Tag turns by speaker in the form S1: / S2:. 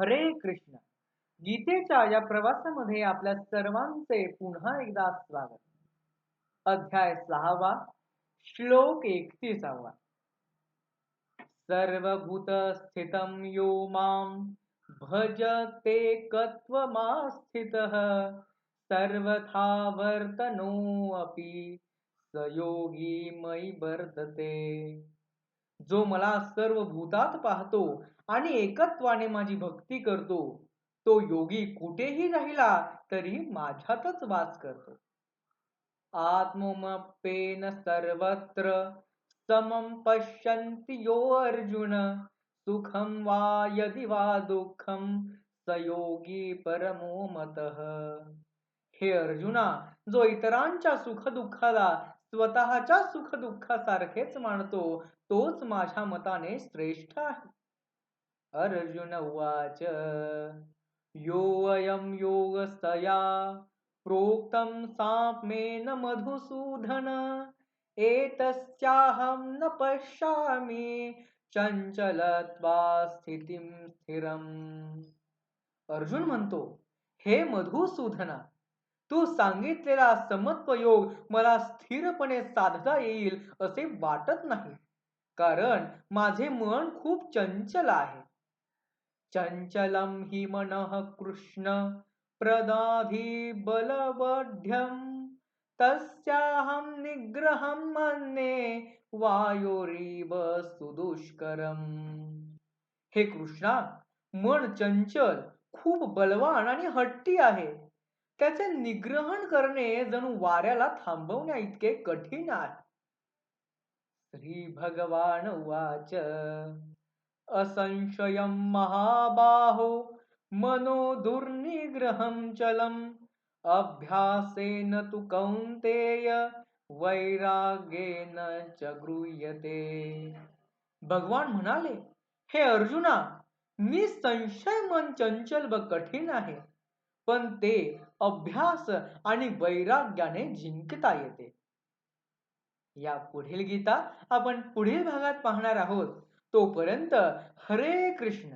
S1: हरे कृष्ण. गीतेच्या या प्रवासामध्ये आपल्या सर्वांचे पुन्हा एकदा स्वागत. अध्याय 6वा, श्लोक 31वा. सर्वभूतस्थितं यो मां भजतेकत्वमास्थितः सर्वथा वर्तनोऽपि स योगी मयि वर्तते. जो मला सर्व भूतात पाहतो आणि एकत्वाने माझी भक्ती करतो, तो योगी कुठेही राहिला तरी माझ्यातच वास करतो. आत्ममप्येन सर्वत्र समं पश्यन्ति यो अर्जुन सुखं वा यदि वा दुःखं स योगी परमो मतः. हे अर्जुना, जो इतरांच्या सुखदुःखाला स्वतःच्या सुखदुःखासारखेच मानतो, तोच माझ्या मताने श्रेष्ठ आहे. अर्जुन उवाच योऽयं योगस्तया प्रोक्तं साम्येन मधुसूदन एतस्याहं न पश्यामि चंचलत्वा स्थितिं स्थिरम्. अर्जुन म्हणतो, हे मधुसूदना, तू सांगितलेला समत्व योग मला स्थिरपणे साधता येईल असे वाटत नाही, कारण माझे मन खूप चंचल आहे. चंचलं हि मनः कृष्ण प्रमादी बलवढ्यं तस्याहं निग्रहं मन्ये वायोरिव सुदुष्करम्. हे कृष्णा, मन चंचल, खूप बलवान आणि हट्टी आहे. त्याचे निग्रहण करणे जणू वाऱ्याला थांबवण्या इतके कठीण आहे. श्री भगवान उवाच असंशयं महाबाहो मनो दुर्निग्रहं चलम् अभ्यासेन तु कौन्तेय वैराग्येन च गृह्यते. भगवान म्हणाले, हे अर्जुना, निसंशय मन चंचल व कठीण आहे, पण ते अभ्यास आणि वैराग्याने जिंकता येते. या पुढील गीता आपण पुढील भागात पाहणार आहोत. तोपर्यंत हरे कृष्ण.